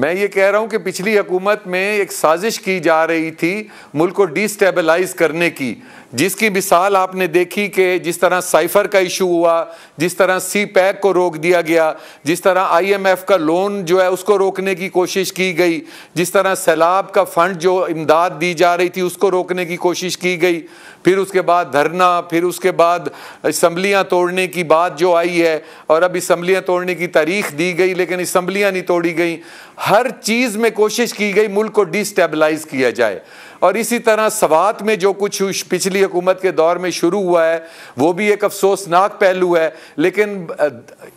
میں یہ کہہ رہا ہوں کہ پچھلی حکومت میں ایک سازش کی جا رہی تھی ملک کو ڈی سٹیبلائز کرنے کی، جس کی مثال آپ نے دیکھی کہ جس طرح سائفر کا ایشو ہوا، جس طرح سی پیک کو روک دیا گیا، جس طرح آئی ایم ایف کا لون جو ہے اس کو روکنے کی کوشش کی گئی، جس طرح سیلاب کا فنڈ جو امداد دی جا رہی تھی اس کو روکنے کی کوشش کی گئی، پھر اس کے بعد دھرنا، پھر اس کے بعد اسمبلیاں توڑنے کی بات جو آئی ہے، اور اب اسمبلیاں توڑنے کی تاریخ دی گئی لیکن اسمبلیاں نہیں توڑی گئیں۔ ہر چیز میں کوشش کی گئی ملک کو ڈی سٹیبلائز کیا جائے، اور اسی طرح سوات میں جو کچھ پچھلی حکومت کے دور میں شروع ہوا ہے وہ بھی ایک افسوسناک پہلو ہے، لیکن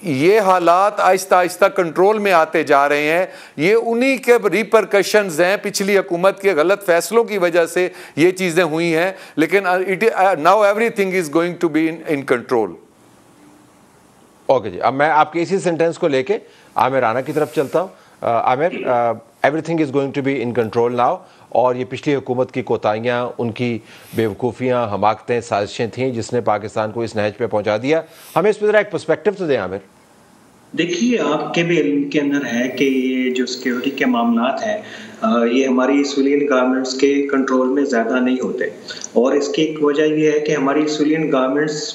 یہ حالات آہستہ آہستہ کنٹرول میں آتے جا رہے ہیں۔ یہ انہی کے ریپرکشنز ہیں، پچھلی حکومت کے غلط فیصلوں کی وجہ سے یہ چیزیں ہوئی ہیں، لیکن now everything is going to be in control۔ Okay جی، اب میں آپ کے اسی سینٹینس کو لے کے عامر رانا کی طرف چلتا ہوں۔ Aamir, everything is going to be in control now, اور یہ پچھلی حکومت کی کوتاہیاں، ان کی بیوقوفیاں، حماقتیں، سازشیں تھیں جس نے پاکستان کو اس نہج پہ پہنچا دیا۔ ہمیں اس پہ ذرا ایک پرسپیکٹو تو دیں عامر۔ دیکھیے، آپ کے بھی علم کے اندر ہے کہ یہ جو سیکیورٹی کے معاملات ہیں یہ ہماری سویلین گورنمنٹس کے کنٹرول میں زیادہ نہیں ہوتے، اور اس کی ایک وجہ یہ ہے کہ ہماری سویلین گورنمنٹس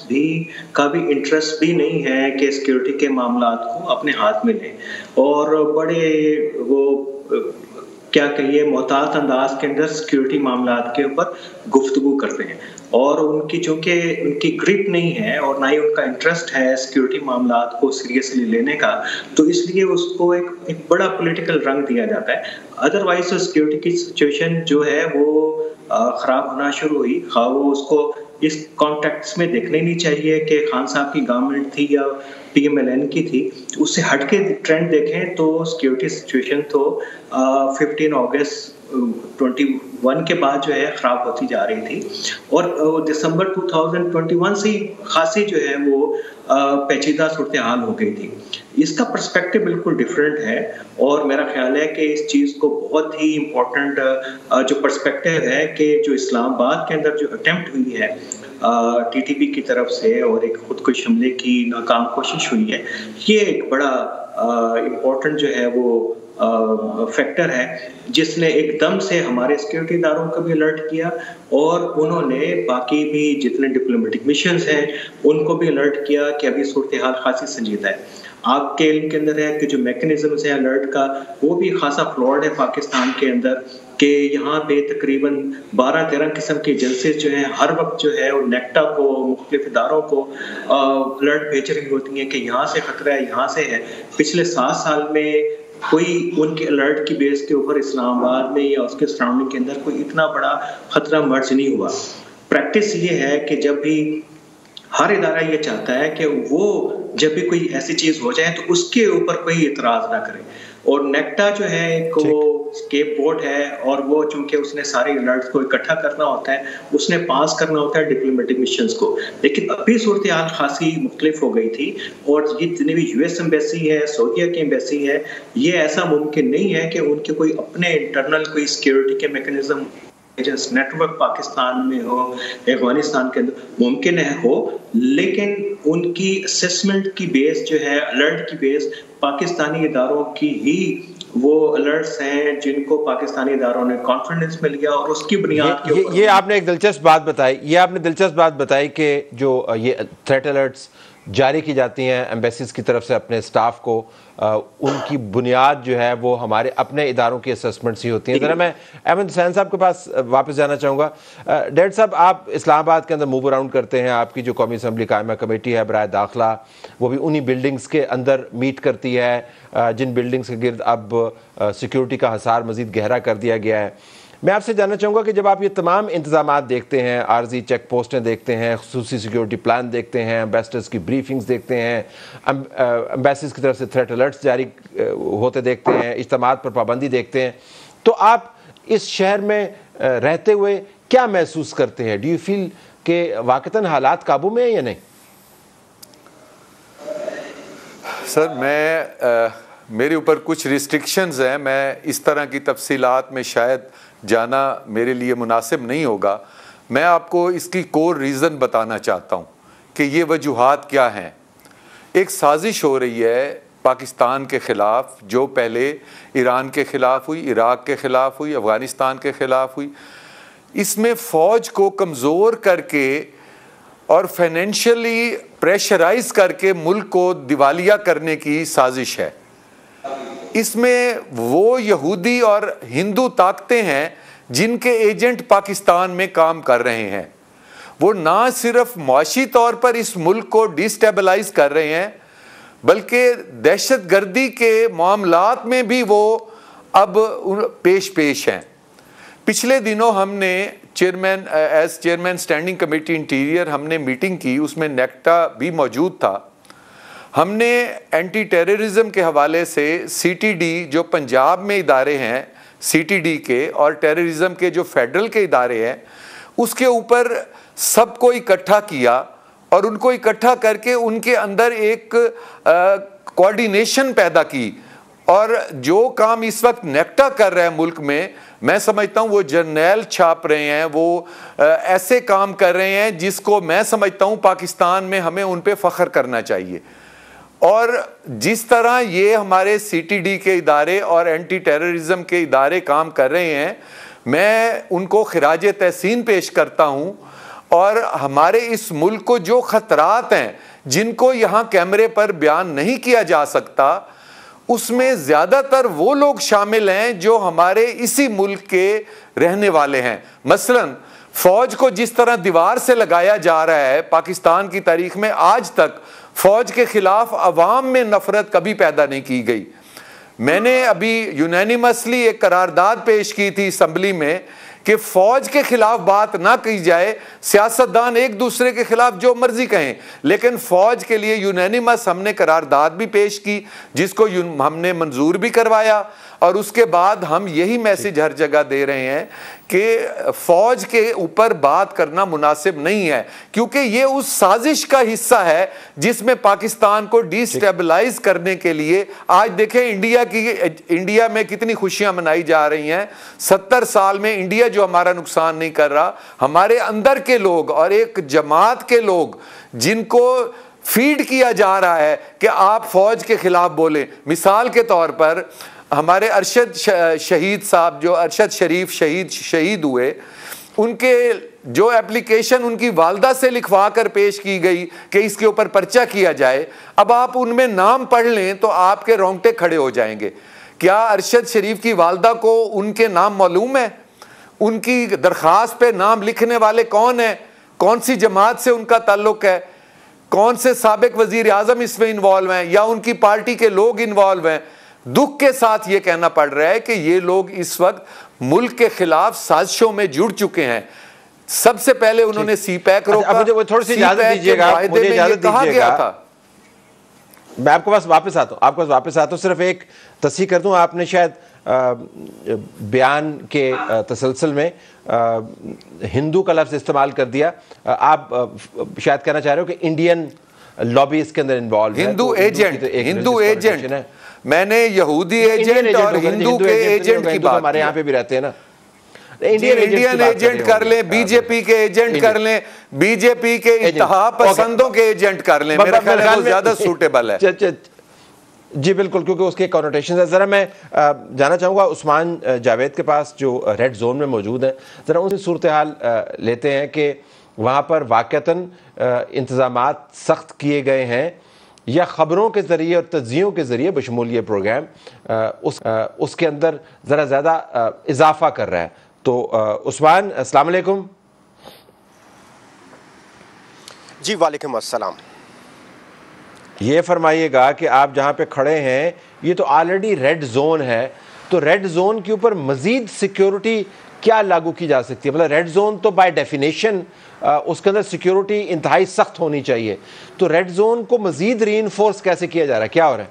کا بھی انٹرسٹ بھی نہیں ہے کہ سیکیورٹی کے معاملات کو اپنے ہاتھ میں لیں، اور بڑے وہ کیا کہیے محتاط انداز کے اندر سیکیورٹی معاملات کے اوپر گفتگو کرتے ہیں، اور ان کی چونکہ ان کی گرپ نہیں ہے اور نہ ہی ان کا انٹرسٹ ہے سیکیورٹی معاملات کو سیریسلی لینے کا، تو اس لیے اس کو ایک بڑا پولیٹیکل رنگ دیا جاتا ہے۔ ادروائز سیکیورٹی کی سچویشن جو ہے وہ خراب ہونا شروع ہوئی، خواہ وہ اس کو اس کانٹیکٹس میں دیکھنا ہی نہیں چاہیے کہ خان صاحب کی گورنمنٹ تھی یا پی ایم ایل این کی تھی، اس سے ہٹ کے ٹرینڈ دیکھیں تو سیکیورٹی سچویشن تو 15 اگست 21 کے بعد جو ہے خراب ہوتی جا رہی تھی، اور دسمبر 2021 سے خاصی جو ہے وہ پیچیدہ صورتحال ہو گئی تھی۔ اس کا پرسپیکٹو بالکل ڈیفرنٹ ہے، اور میرا خیال ہے کہ اس چیز کو بہت ہی امپورٹنٹ جو پرسپیکٹو ہے کہ جو اسلام آباد کے اندر جو اٹیمپٹ ہوئی ہے ٹی ٹی پی کی طرف سے اور ایک خودکش حملے کی ناکام کوشش ہوئی ہے، یہ ایک بڑا امپورٹنٹ جو ہے وہ فیکٹر ہے جس نے ایک دم سے ہمارے سیکیورٹی اداروں کو بھی الرٹ کیا، اور انہوں نے باقی بھی جتنے ڈپلومیٹک مشنز ہیں ان کو بھی الرٹ کیا کہ ابھی صورتحال خاصی سنجیدہ ہے۔ آپ کے علم کے اندر ہے کہ جو میکنزمز ہے الرٹ کا وہ بھی خاصا فلاڈ ہے پاکستان کے اندر، کہ یہاں پہ تقریباً 12-13 قسم کے ایجنسیز جو ہیں ہر وقت جو ہے وہ نیکٹا کو، مختلف اداروں کو الرٹ بھیج رہی ہوتی ہیں کہ یہاں سے خطرہ ہے، یہاں سے ہے۔ پچھلے 7 سال میں کوئی ان کے الرٹ کی بیس کے اوپر اسلام آباد میں یا اس کے سراؤنڈنگ کے اندر کوئی اتنا بڑا خطرہ مرج نہیں ہوا۔ پریکٹس یہ ہے کہ جب بھی ہر ادارہ یہ چاہتا ہے کہ وہ جب بھی کوئی ایسی چیز ہو جائے تو اس کے اوپر کوئی اعتراض نہ کرے، اور نیکٹا جو ہے ایک وہ اسکیپ بورڈ ہے، اور وہ چونکہ اس نے سارے الرٹس کو اکٹھا کرنا ہوتا ہے، اس نے پاس کرنا ہوتا ہے ڈپلومیٹک مشنز کو، لیکن ابھی صورتحال خاصی مختلف ہو گئی تھی، اور یہ جتنی بھی یو ایس ایمبیسی ہے، سعودیہ کی ایمبیسی ہے، یہ ایسا ممکن نہیں ہے کہ ان کے کوئی اپنے انٹرنل کوئی سیکیورٹی کے میکنزم نیٹ ورک پاکستان میں ہو، افغانستان کے اندر ممکن ہے ہو، لیکن ان کی اسسمنٹ کی بیس جو ہے، الرٹ کی بیس پاکستانی اداروں کی ہی وہ الرٹس ہیں جن کو پاکستانی اداروں نے کانفیڈنس میں لیا، اور اس کی بنیاد کے اوپر یہ آپ نے ایک دلچسپ بات بتائی کہ جو یہ تھریٹ الرٹس جاری کی جاتی ہیں ایمبیسیز کی طرف سے اپنے سٹاف کو، ان کی بنیاد جو ہے وہ ہمارے اپنے اداروں کی اسسمنٹس ہی ہوتی ہیں۔ ذرا میں احمد حسین صاحب کے پاس واپس جانا چاہوں گا۔ ڈیڈ صاحب، آپ اسلام آباد کے اندر موو اراؤنڈ کرتے ہیں، آپ کی جو قومی اسمبلی قائمہ کمیٹی ہے برائے داخلہ وہ بھی انہی بلڈنگز کے اندر میٹ کرتی ہے جن بلڈنگز کے گرد اب سیکیورٹی کا حصار مزید گہرا کر دیا گیا ہے۔ میں آپ سے جاننا چاہوں گا کہ جب آپ یہ تمام انتظامات دیکھتے ہیں، عارضی چیک پوسٹیں دیکھتے ہیں، خصوصی سیکیورٹی پلان دیکھتے ہیں، ایمبیسڈرز کی بریفنگز دیکھتے ہیں، ایمبیسیز کی طرف سے تھریٹ الرٹس جاری ہوتے دیکھتے ہیں، اجتماعات پر پابندی دیکھتے ہیں، تو آپ اس شہر میں رہتے ہوئے کیا محسوس کرتے ہیں؟ ڈو یو فیل کہ واقعتاً حالات قابو میں ہیں یا نہیں؟ سر، میرے اوپر کچھ ریسٹرکشنز ہیں، میں اس طرح کی تفصیلات میں شاید جانا میرے لیے مناسب نہیں ہوگا۔ میں آپ کو اس کی کور ریزن بتانا چاہتا ہوں کہ یہ وجوہات کیا ہیں۔ ایک سازش ہو رہی ہے پاکستان کے خلاف جو پہلے ایران کے خلاف ہوئی، عراق کے خلاف ہوئی، افغانستان کے خلاف ہوئی، اس میں فوج کو کمزور کر کے اور فائنینشلی پریشرائز کر کے ملک کو دیوالیہ کرنے کی سازش ہے۔ اس میں وہ یہودی اور ہندو طاقتیں ہیں جن کے ایجنٹ پاکستان میں کام کر رہے ہیں۔ وہ نہ صرف معاشی طور پر اس ملک کو ڈیسٹیبلائز کر رہے ہیں بلکہ دہشت گردی کے معاملات میں بھی وہ اب پیش ہیں۔ پچھلے دنوں ہم نے as chairman standing committee interior ہم نے میٹنگ کی، اس میں نیکٹا بھی موجود تھا۔ ہم نے اینٹی ٹیررزم کے حوالے سے سی ٹی ڈی جو پنجاب میں ادارے ہیں سی ٹی ڈی کے، اور ٹیررزم کے جو فیڈرل کے ادارے ہیں، اس کے اوپر سب کو اکٹھا کیا اور ان کو اکٹھا کر کے ان کے اندر ایک کوارڈینیشن پیدا کی۔ اور جو کام اس وقت نیکٹا کر رہا ہے ملک میں سمجھتا ہوں وہ جرنیل چھاپ رہے ہیں، وہ ایسے کام کر رہے ہیں جس کو میں سمجھتا ہوں پاکستان میں ہمیں ان پہ فخر کرنا چاہیے۔ اور جس طرح یہ ہمارے سی ٹی ڈی کے ادارے اور اینٹی ٹیررزم کے ادارے کام کر رہے ہیں، میں ان کو خراج تحسین پیش کرتا ہوں۔ اور ہمارے اس ملک کو جو خطرات ہیں جن کو یہاں کیمرے پر بیان نہیں کیا جا سکتا، اس میں زیادہ تر وہ لوگ شامل ہیں جو ہمارے اسی ملک کے رہنے والے ہیں۔ مثلاً فوج کو جس طرح دیوار سے لگایا جا رہا ہے، پاکستان کی تاریخ میں آج تک فوج کے خلاف عوام میں نفرت کبھی پیدا نہیں کی گئی۔ میں نے ابھی یونینیمسلی ایک قرارداد پیش کی تھی اسمبلی میں کہ فوج کے خلاف بات نہ کی جائے، سیاستدان ایک دوسرے کے خلاف جو مرضی کہیں، لیکن فوج کے لیے یونینیمس ہم نے قرارداد بھی پیش کی جس کو ہم نے منظور بھی کروایا۔ اور اس کے بعد ہم یہی میسج ہر جگہ دے رہے ہیں کہ فوج کے اوپر بات کرنا مناسب نہیں ہے، کیونکہ یہ اس سازش کا حصہ ہے جس میں پاکستان کو ڈی سٹیبلائز کرنے کے لیے آج دیکھیں انڈیا میں کتنی خوشیاں منائی جا رہی ہیں۔ 70 سال میں انڈیا جو ہمارا نقصان نہیں کر رہا، ہمارے اندر کے لوگ اور ایک جماعت کے لوگ جن کو فیڈ کیا جا رہا ہے کہ آپ فوج کے خلاف بولیں۔ مثال کے طور پر ہمارے ارشد شہید صاحب جو ارشد شریف شہید ہوئے، ان کے جو اپلیکیشن ان کی والدہ سے لکھوا کر پیش کی گئی کہ اس کے اوپر پرچہ کیا جائے، اب آپ ان میں نام پڑھ لیں تو آپ کے رونگٹے کھڑے ہو جائیں گے۔ کیا ارشد شریف کی والدہ کو ان کے نام معلوم ہے؟ ان کی درخواست پہ نام لکھنے والے کون ہیں؟ کون سی جماعت سے ان کا تعلق ہے؟ کون سے سابق وزیر اعظم اس میں انوالو ہیں یا ان کی پارٹی کے لوگ انوالو ہیں؟ دکھ کے ساتھ یہ کہنا پڑ رہا ہے کہ یہ لوگ اس وقت ملک کے خلاف سازشوں میں جڑ چکے ہیں۔ سب سے پہلے انہوں نے سی پیک روکا، مجھے تھوڑی سی اجازت دیجیے گا، مجھے اجازت دیجیے گا، میں آپ کے پاس واپس آتا ہوں، صرف ایک تصحیح کر دوں۔ آپ نے شاید بیان کے تسلسل میں ہندو کا لفظ استعمال کر دیا، آپ شاید کہنا چاہ رہے ہو کہ انڈین لابی اس کے اندر انوالو ہے، ہندو ایجنٹ ہے۔ میں نے یہودی ایجنٹ اور ہندو کے ایجنٹ کی بات، ہمارے یہاں پہ بھی رہتے ہیں نا، انڈین ایجنٹ کر لیں، بی جے پی کے ایجنٹ کر لیں، بی جے پی کے اتحاد پسندوں کے ایجنٹ کر لیں، میرا خیال ہے وہ زیادہ سوٹیبل ہے۔ جی بالکل، کیونکہ اس کے کنوٹیشنز ہیں۔ ذرا میں جانا چاہوں گا عثمان جاوید کے پاس جو ریڈ زون میں موجود ہیں، ذرا ان سے صورتحال لیتے ہیں کہ وہاں پر واقعتاً انتظامات سخت کیے گئے ہیں یا خبروں کے ذریعے اور تجزیوں کے ذریعے بشمول یہ پروگرام اس کے اندر ذرا زیادہ اضافہ کر رہا ہے۔ تو عثمان السلام علیکم۔ جی وعلیکم السلام۔ یہ فرمائیے گا کہ آپ جہاں پہ کھڑے ہیں یہ تو آلریڈی ریڈ زون ہے، تو ریڈ زون کے اوپر مزید سیکیورٹی کیا لاگو کی جا سکتی ہے؟ مطلب ریڈ زون تو بائی ڈیفینیشن اس کے اندر سیکیورٹی انتہائی سخت ہونی چاہیے، تو ریڈ زون کو مزید ری انفورس کیسے کیا جا رہا ہے، کیا ہو رہا ہے؟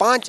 5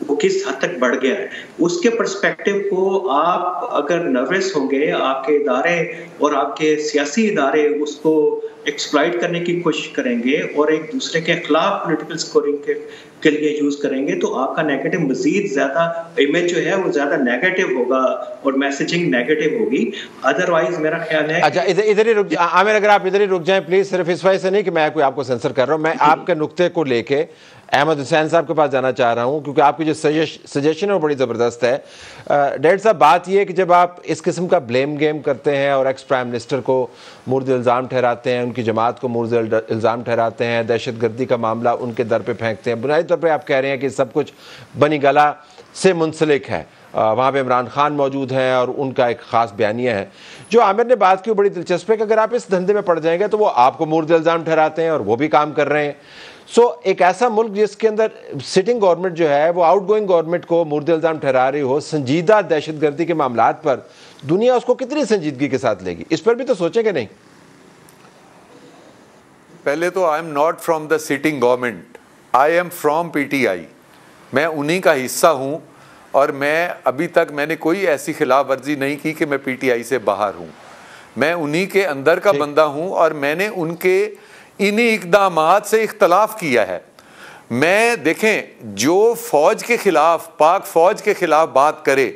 وہ کس حد تک بڑھ گیا ہے. اس کے پرسپیکٹو کو آپ اگر نروس ہوں گے، آپ کے ادارے اور آپ کے سیاسی ادارے اس کو ایکسپلائٹ کرنے کی کوشش کریں گے اور ایک دوسرے کے خلاف پولیٹیکل سکورنگ کے لیے یوز کریں گے، تو آپ کا نیگیٹو مزید زیادہ امیج جو ہے وہ زیادہ نیگیٹو ہوگا اور میسیجنگ نیگیٹو ہوگی. ادروائز میرا خیال ہے. اچھا ادھر ہی رک جائیں عامر، اگر آپ ادھر ہی رک جائیں پلیز. صرف اس وجہ سے نہیں کہ میں کوئی آپ کو سینسر کر رہا ہوں، میں آپ کے نقطے کو لے کے احمد حسین صاحب کے پاس جانا چاہ رہا ہوں، کیونکہ آپ کی جو سجیشن ہے وہ بڑی زبردست ہے. ڈیڈ صاحب، بات یہ ہے کہ جب آپ اس قسم کا بلیم گیم کرتے ہیں اور ایکس پرائم منسٹر کو مورد الزام ٹھہراتے ہیں، ان کی جماعت کو مورد الزام ٹھہراتے ہیں، دہشت گردی کا معاملہ ان کے در پہ پھینکتے ہیں، بنیادی طور پہ آپ کہہ رہے ہیں کہ سب کچھ بنی گلا سے منسلک ہے، وہاں پہ عمران خان موجود ہیں اور ان کا ایک خاص بیانیہ ہے. جو عامر نے بات کی وہ بڑی دلچسپ ہے کہ اگر آپ اس دھندے میں پڑ جائیں گے تو وہ آپ کو مورد الزام ٹھہراتے ہیں اور وہ بھی کام کر رہے ہیں. ایک ایسا ملک جس کے اندر سٹنگ گورنمنٹ جو ہے وہ آؤٹ گوئنگ گورنمنٹ کو مورد الزام ٹھہرا رہی ہو سنجیدہ دہشت گردی کے معاملات پر، دنیا اس کو کتنی سنجیدگی کے ساتھ لے گی؟ اس پر بھی تو سوچیں کہ نہیں. پہلے تو I am not from the sitting government, I am from P T I. میں انہی کا حصہ ہوں اور میں ابھی تک میں نے کوئی ایسی خلاف ورزی نہیں کی کہ میں پی ٹی آئی سے باہر ہوں. میں انہی کے اندر کا بندہ ہوں اور میں نے ان کے انہی اقدامات سے اختلاف کیا ہے. میں دیکھیں، جو فوج کے خلاف، پاک فوج کے خلاف بات کرے،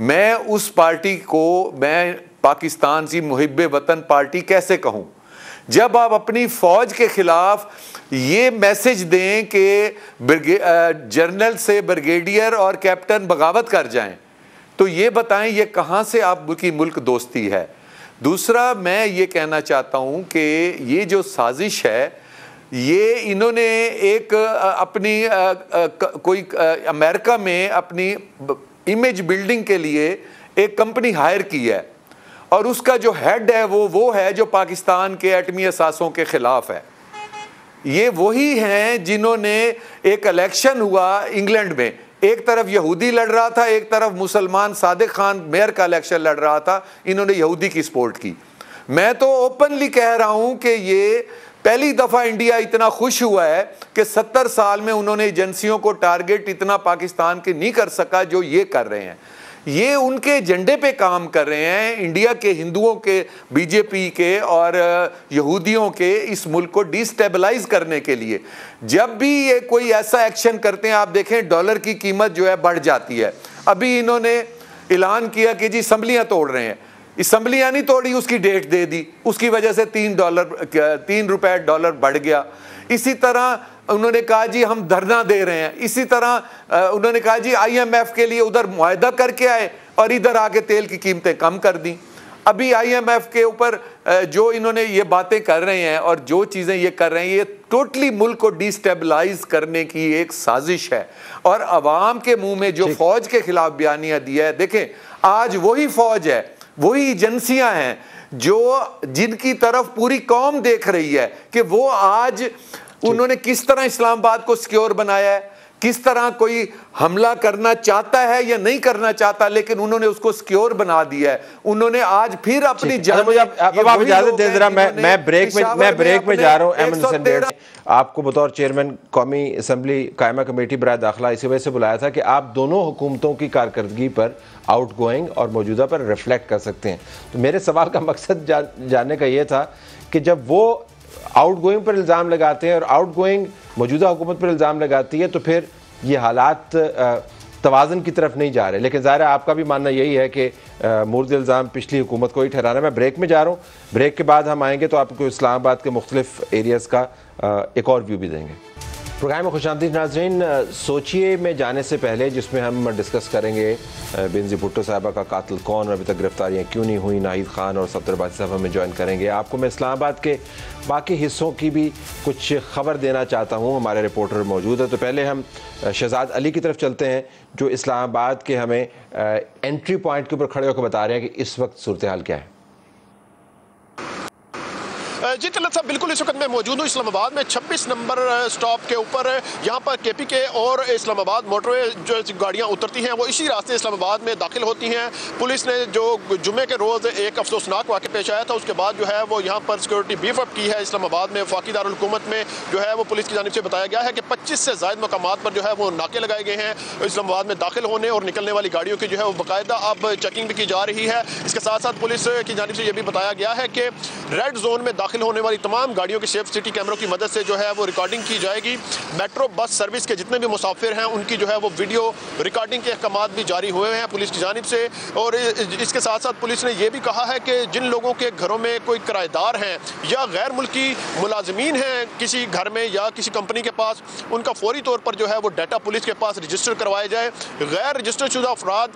میں اس پارٹی کو میں پاکستان کی محب وطن پارٹی کیسے کہوں؟ جب آپ اپنی فوج کے خلاف یہ میسج دیں کہ جنرل سے بریگیڈیئر اور کیپٹن بغاوت کر جائیں، تو یہ بتائیں یہ کہاں سے آپ کی ملک دوستی ہے؟ دوسرا میں یہ کہنا چاہتا ہوں کہ یہ جو سازش ہے، یہ انہوں نے ایک اپنی کوئی امریکہ میں اپنی امیج بلڈنگ کے لیے ایک کمپنی ہائر کی ہے اور اس کا جو ہیڈ ہے وہ ہے جو پاکستان کے ایٹمی اثاثوں کے خلاف ہے. یہ وہی ہیں جنہوں نے ایک الیکشن ہوا انگلینڈ میں، ایک طرف یہودی لڑ رہا تھا، ایک طرف مسلمان صادق خان میئر کا الیکشن لڑ رہا تھا، انہوں نے یہودی کی سپورٹ کی. میں تو اوپنلی کہہ رہا ہوں کہ یہ پہلی دفعہ انڈیا اتنا خوش ہوا ہے کہ 70 سال میں انہوں نے ایجنسیوں کو ٹارگٹ اتنا پاکستان کے نہیں کر سکا جو یہ کر رہے ہیں. یہ ان کے ایجنڈے پہ کام کر رہے ہیں، انڈیا کے ہندوؤں کے، بی جے پی کے اور یہودیوں کے، اس ملک کو ڈی سٹیبلائز کرنے کے لیے. جب بھی یہ کوئی ایسا ایکشن کرتے ہیں، آپ دیکھیں ڈالر کی قیمت جو ہے بڑھ جاتی ہے. ابھی انہوں نے اعلان کیا کہ جی اسمبلیاں توڑ رہے ہیں، اسمبلیاں نہیں توڑی، اس کی ڈیٹ دے دی، اس کی وجہ سے $3 بڑھ گیا. اسی طرح انہوں نے کہا جی ہم دھرنا دے رہے ہیں. اسی طرح انہوں نے کہا جی IMF کے لیے ادھر معاہدہ کر کے آئے اور ادھر آ کے تیل کی قیمتیں کم کر دیں. ابھی IMF کے اوپر جو انہوں نے یہ باتیں کر رہے ہیں اور جو چیزیں یہ کر رہے ہیں، یہ ٹوٹلی ملک کو ڈی سٹیبلائز کرنے کی ایک سازش ہے. اور عوام کے منہ میں جو فوج کے خلاف بیانیہ دیا ہے، دیکھیں آج وہی فوج ہے، وہی ایجنسیاں ہیں جن کی طرف پوری قوم دیکھ رہی ہے کہ وہ آج انہوں نے کس طرح اسلام آباد کو سیکیور بنایا ہے، کس طرح کوئی حملہ کرنا چاہتا ہے یا نہیں کرنا چاہتا، لیکن انہوں نے اس کو سیکیور بنا دیا ہے. انہوں نے آج پھر اپنی آپ اجازت دیں ذرا، میں بریک میں جا رہا ہوں. احمد حسین ڈیڈ، آپ کو بطور چیئرمین قومی اسمبلی قائمہ کمیٹی برائے داخلہ اسی وجہ سے بلایا تھا کہ آپ دونوں حکومتوں کی کارکردگی پر آؤٹ گوئنگ اور موجودہ پر ریفلیکٹ کر سکتے ہیں. تو میرے سوال کا مقصد جاننے کا یہ تھا کہ جب وہ آؤٹ گوئنگ پر الزام لگاتے ہیں اور آؤٹ گوئنگ موجودہ حکومت پر الزام لگاتی ہے تو پھر یہ حالات توازن کی طرف نہیں جا رہے. لیکن ظاہر ہے آپ کا بھی ماننا یہی ہے کہ مورد الزام پچھلی حکومت کو ہی ٹھہرانا. میں بریک میں جا رہا ہوں، بریک کے بعد ہم آئیں گے تو آپ کو اسلام آباد کے مختلف ایریاز کا ایک اور ویو بھی دیں گے. پروگرام میں خوش آمدید ناظرین. سوچئے میں جانے سے پہلے، جس میں ہم ڈسکس کریں گے بینظیر بھٹو صاحبہ کا قاتل کون اور ابھی تک گرفتاریاں کیوں نہیں ہوئی، ناہید خان اور صفدر عباسی صاحب ہمیں جوائن کریں گے. آپ کو میں اسلام آباد کے باقی حصوں کی بھی کچھ خبر دینا چاہتا ہوں، ہمارے رپورٹر موجود ہے. تو پہلے ہم شہزاد علی کی طرف چلتے ہیں جو اسلام آباد کے ہمیں انٹری پوائنٹ کے اوپر کھڑے ہو کے بتا رہے ہیں کہ اس وقت صورتحال کیا ہے. جی طلعت صاحب بالکل اس وقت میں موجود ہوں اسلام آباد میں 26 نمبر سٹاپ کے اوپر. یہاں پر کے پی کے اور اسلام آباد موٹر وے جو گاڑیاں اترتی ہیں وہ اسی راستے اسلام آباد میں داخل ہوتی ہیں. پولیس نے جو جمعے کے روز ایک افسوسناک واقعہ پیش آیا تھا اس کے بعد جو ہے وہ یہاں پر سیکورٹی بیف اپ کی ہے. اسلام آباد میں وفاقی دارالحکومت میں جو ہے وہ پولیس کی جانب سے بتایا گیا ہے کہ 25 سے زائد مقامات پر جو ہے وہ ناکے لگائے گئے ہیں. اسلام آباد میں داخل ہونے اور نکلنے والی گاڑیوں کی جو ہے وہ باقاعدہ اب چیکنگ بھی کی جا رہی ہے. اس کے ساتھ ساتھ پولیس کی جانب سے یہ بھی بتایا گیا ہے کہ ریڈ زون میں داخل ہونے والی تمام گاڑیوں کی سیف سٹی کیمروں کی مدد سے جو ہے وہ ریکارڈنگ کی جائے گی. میٹرو بس سروس کے جتنے بھی مسافر ہیں ان کی جو ہے وہ ویڈیو ریکارڈنگ کے احکامات بھی جاری ہوئے ہیں پولیس کی جانب سے. اور اس کے ساتھ ساتھ پولیس نے یہ بھی کہا ہے کہ جن لوگوں کے گھروں میں کوئی کرایہ دار ہیں یا غیر ملکی ملازمین ہیں کسی گھر میں یا کسی کمپنی کے پاس, ان کا فوری طور پر جو ہے وہ ڈیٹا پولیس کے پاس رجسٹر کروایا جائے. غیر رجسٹر شدہ افراد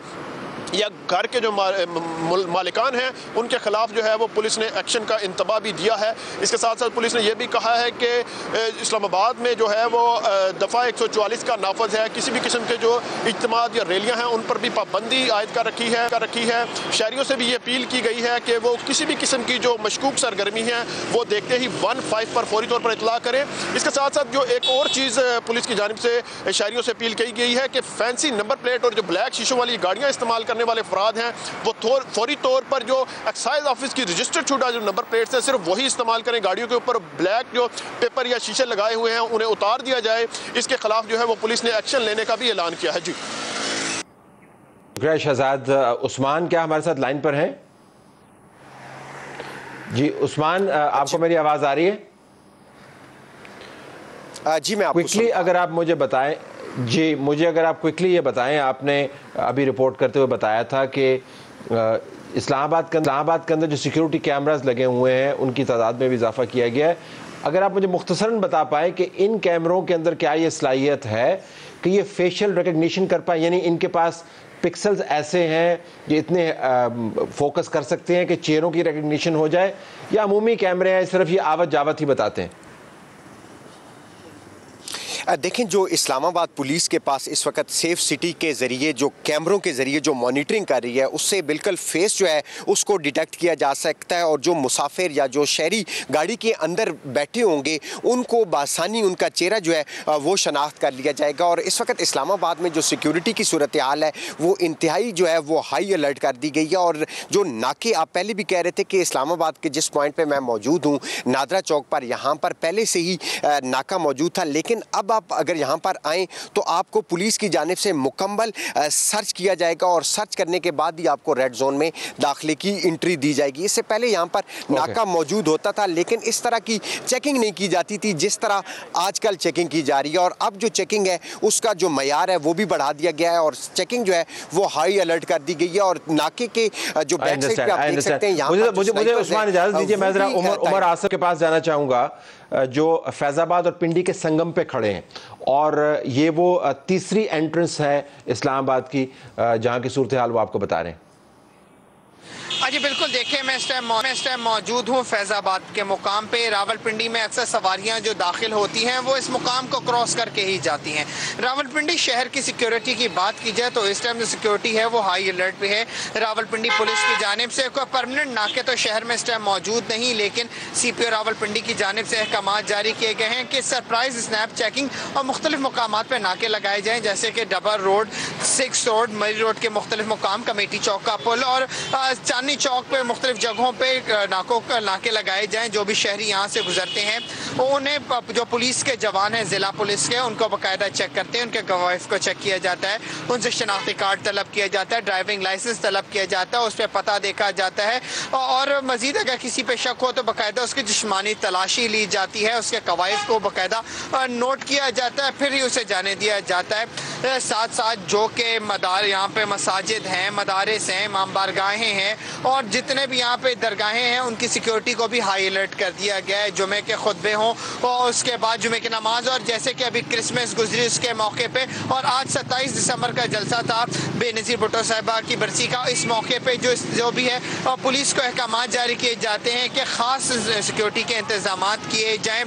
یا گھر کے جو مالکان ہیں ان کے خلاف جو ہے وہ پولیس نے ایکشن کا انتباہ بھی دیا ہے. اس کے ساتھ ساتھ پولیس نے یہ بھی کہا ہے کہ اسلام آباد میں جو ہے وہ دفعہ 144 کا نافذ ہے. کسی بھی قسم کے جو اجتماعات یا ریلیاں ہیں ان پر بھی پابندی عائد کر رکھی ہے. شہریوں سے بھی یہ اپیل کی گئی ہے کہ وہ کسی بھی قسم کی جو مشکوک سرگرمی ہے وہ دیکھتے ہی 15 پر فوری طور پر اطلاع کریں. اس کے ساتھ ساتھ جو ایک اور چیز پولیس کی جانب سے شہریوں سے اپیل کی گئی ہے کہ فینسی نمبر پلیٹ اور جو بلیک شیشوں والی گاڑیاں استعمال کرنے والے افراد ہیں وہ فوری طور پر جو ایکسائز آفس کی رجسٹرڈ شدہ جو نمبر پلیٹس ہیں صرف وہی استعمال کریں. گاڑیوں کے اوپر بلیک جو پیپر یا شیشے لگائے ہوئے ہیں انہیں اتار دیا جائے. اس کے خلاف جو ہے وہ پولیس نے ایکشن لینے کا بھی اعلان کیا ہے. جی شکریہ شہزاد. عثمان کیا ہمارے ساتھ لائن پر ہیں؟ جی عثمان, آپ کو میری آواز آ رہی ہے؟ جی میں آپ کوئکلی اگر آپ مجھے بتائیں. جی مجھے اگر آپ کوئکلی یہ بتائیں, آپ نے ابھی رپورٹ کرتے ہوئے بتایا تھا کہ اسلام آباد کے اندر جو سیکیورٹی کیمراز لگے ہوئے ہیں ان کی تعداد میں بھی اضافہ کیا گیا ہے. اگر آپ مجھے مختصراً بتا پائیں کہ ان کیمروں کے اندر کیا یہ صلاحیت ہے کہ یہ فیشل ریکگنیشن کر پائیں, یعنی ان کے پاس پکسلز ایسے ہیں جو اتنے فوکس کر سکتے ہیں کہ چہروں کی ریکگنیشن ہو جائے, یا عمومی کیمرے ہیں صرف یہ آوت جاوت ہی بتاتے ہیں؟ دیکھیں جو اسلام آباد پولیس کے پاس اس وقت سیف سٹی کے ذریعے جو کیمروں کے ذریعے جو مانیٹرنگ کر رہی ہے اس سے بالکل فیس جو ہے اس کو ڈیٹیکٹ کیا جا سکتا ہے, اور جو مسافر یا جو شہری گاڑی کے اندر بیٹھے ہوں گے ان کو بآسانی ان کا چہرہ جو ہے وہ شناخت کر لیا جائے گا. اور اس وقت اسلام آباد میں جو سیکیورٹی کی صورتحال ہے وہ انتہائی جو ہے وہ ہائی الرٹ کر دی گئی ہے. اور جو ناکے آپ پہلے بھی کہہ رہے تھے کہ اسلام آباد کے جس پوائنٹ پہ میں موجود ہوں نادرا چوک پر, یہاں پر پہلے سے ہی ناکہ موجود تھا, لیکن اب آپ اگر یہاں پر آئیں تو آپ کو پولیس کی جانب سے مکمل سرچ کیا جائے گا, اور سرچ کرنے کے بعد ہی آپ کو ریڈ زون میں داخلے کی انٹری دی جائے گی. اس سے پہلے یہاں پر ناکہ موجود ہوتا تھا لیکن اس طرح کی چیکنگ نہیں کی جاتی تھی جس طرح آج کل چیکنگ کی جا رہی ہے. اور اب جو چیکنگ ہے اس کا جو معیار ہے وہ بھی بڑھا دیا گیا ہے, اور چیکنگ جو ہے وہ ہائی الرٹ کر دی گئی ہے. اور ناکے کے جو بیک سائڈ پہ آپ دیکھ سکتے ہیں, مجھے عثمان اجازت دیجیے, میں ذرا عمر آصف کے پاس جانا چاہوں گا جو فیض آباد اور پنڈی کے سنگم پہ کھڑے ہیں, اور یہ وہ تیسری انٹرنس ہے اسلام آباد کی جہاں کی صورتحال وہ آپ کو بتا رہے ہیں. جی بالکل, دیکھیں میں اس ٹائم موجود ہوں فیض آباد کے مقام پہ. راول پنڈی میں اکثر سواریاں جو داخل ہوتی ہیں وہ اس مقام کو کراس کر کے ہی جاتی ہیں. راول پنڈی شہر کی سیکیورٹی کی بات کی جائے تو اس ٹائم جو سیکیورٹی ہے وہ ہائی الرٹ پہ ہے. راول پنڈی پولیس کی جانب سے کوئی پرماننٹ ناکے تو شہر میں اس ٹائم موجود نہیں, لیکن سی پی او راول پنڈی کی جانب سے احکامات جاری کیے گئے ہیں کہ سرپرائز اسنیپ چیکنگ اور مختلف مقامات پہ ناکے لگائے جائیں, جیسے کہ ڈبر روڈ, 6 روڈ, مری روڈ کے مختلف مقام, کمیٹی چوک کا پل اور چاندنی چوک پہ مختلف جگہوں پہ ناکے لگائے جائیں. جو بھی شہری یہاں سے گزرتے ہیں انہیں جو پولیس کے جوان ہیں ضلع پولیس کے ان کو باقاعدہ چیک کرتے ہیں, ان کے گوائف کو چیک کیا جاتا ہے, ان سے شناختی کارڈ طلب کیا جاتا ہے, ڈرائیونگ لائسنس طلب کیا جاتا ہے, اس پہ پتہ دیکھا جاتا ہے, اور مزید اگر کسی پہ شک ہو تو باقاعدہ اس کی جسمانی تلاشی لی جاتی ہے, اس کے قوائف کو باقاعدہ نوٹ کیا جاتا ہے, پھر ہی اسے جانے دیا جاتا ہے. ساتھ ساتھ جو کہ یہاں پہ مساجد ہیں, مدارس ہیں, امام بارگاہیں ہیں اور جتنے بھی یہاں پہ درگاہیں ہیں ان کی سیکیورٹی کو بھی ہائی الرٹ کر دیا گیا ہے. جمعے کے خطبے ہوں اور اس کے بعد جمعے کی نماز, اور جیسے کہ ابھی کرسمس گزری اس کے موقع پہ, اور آج 27 دسمبر کا جلسہ تھا بے نظیر بھٹو صاحبہ کی برسی کا, اس موقع پہ جو بھی ہے پولیس کو احکامات جاری کیے جاتے ہیں کہ خاص سیکیورٹی کے انتظامات کیے جائیں.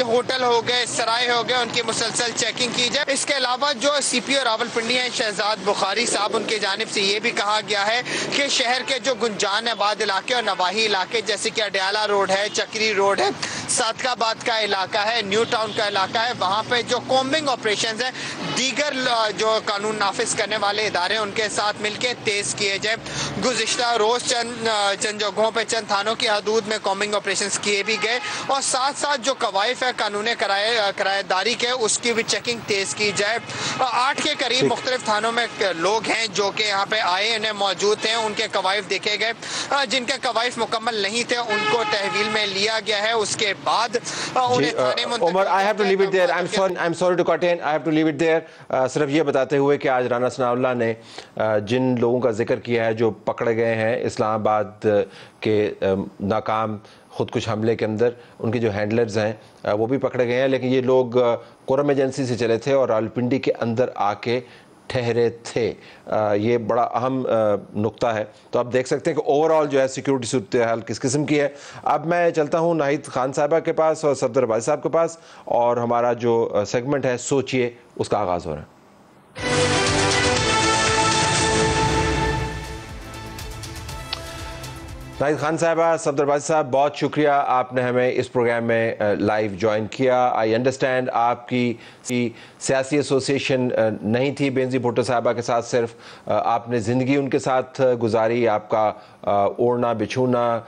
ہوٹل ہو گئے, سرائے ہو گئے, ان کی مسلسل چیکنگ کی جائے. اس کے علاوہ جو جو سی پی او راولپنڈی ہیں شہزاد بخاری صاحب، ان کی جانب سے یہ بھی کہا گیا ہے کہ شہر کے جو گنجان آباد علاقے اور نواحی علاقے جیسے کہ اڈیالہ روڈ ہے، چکری روڈ ہے، صادق آباد کا علاقہ ہے، نیو ٹاؤن کا علاقہ ہے، وہاں پہ جو کومبنگ آپریشنز ہیں دیگر جو قانون نافذ کرنے والے ادارے ان کے ساتھ مل کے تیز کیے جائیں۔ گزشتہ روز چند جگہوں پہ چند تھانوں کی حدود میں کومبنگ آپریشنز کیے بھی گئے، اور ساتھ ساتھ جو قوائف ہے قانون کرایہ داری کے اس کی بھی چیکنگ تیز کی جائے۔ 8 کے قریب مختلف تھانوں میں لوگ ہیں جو کہ یہاں پہ آئے انہیں موجود تھے، ان کے قوائف دیکھے گئے، جن کے قوائف مکمل نہیں تھے ان کو تحویل میں لیا گیا ہے، اس کے بعد انہیں تھانے منتقل۔ عمر I have to leave it there. I'm sorry to cut in. I have to leave it there. صرف یہ بتاتے ہوئے کہ آج رانا ثناء اللہ نے جن لوگوں کا ذکر کیا ہے جو پکڑے گئے ہیں اسلام آباد کے ناکام خودکش حملے کے اندر، ان کے جو ہینڈلرز ہیں وہ بھی پکڑے گئے ہیں، لیکن یہ لوگ قرم ایجنسی سے چلے تھے اور راولپنڈی کے اندر آ کے ٹھہرے تھے۔ یہ بڑا اہم نقطہ ہے۔ تو آپ دیکھ سکتے ہیں کہ اوورآل جو ہے سیکیورٹی صورتحال کس قسم کی ہے۔ اب میں چلتا ہوں ناہید خان صاحبہ کے پاس اور صفدر عباسی صاحب کے پاس، اور ہمارا جو سیگمنٹ ہے سوچئے اس کا آغاز ہو رہا ہے۔ ناہید خان صاحبہ، صفدر عباسی صاحب، بہت شکریہ آپ نے ہمیں اس پروگرام میں لائیو جوائن کیا۔ آئی انڈرسٹینڈ آپ کی سیاسی ایسوسیشن نہیں تھی بینظیر بھٹو صاحبہ کے ساتھ، صرف آپ نے زندگی ان کے ساتھ گزاری، آپ کا اوڑھنا بچھونا،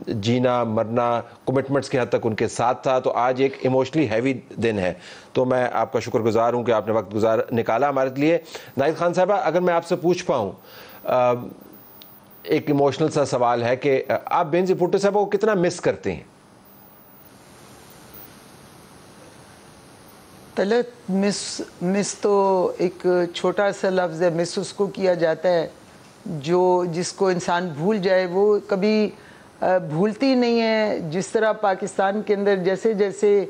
جینا مرنا کمٹمنٹس کی حد تک ان کے ساتھ تھا۔ تو آج ایک ایموشنلی ہیوی دن ہے، تو میں آپ کا شکر گزار ہوں کہ آپ نے وقت نکالا ہمارے لیے۔ ناہید خان صاحبہ، اگر میں آپ سے پوچھ پاؤں، ایک ایموشنل سا سوال ہے کہ آپ بینظیر بھٹو صاحب کو کتنا مس کرتے ہیں؟ طلعت، مس تو ایک چھوٹا سا لفظ ہے، مس اس کو کیا جاتا ہے جس کو انسان بھول جائے وہ کبھی بھولتی نہیں ہے۔ جس طرح پاکستان کے اندر جیسے جیسے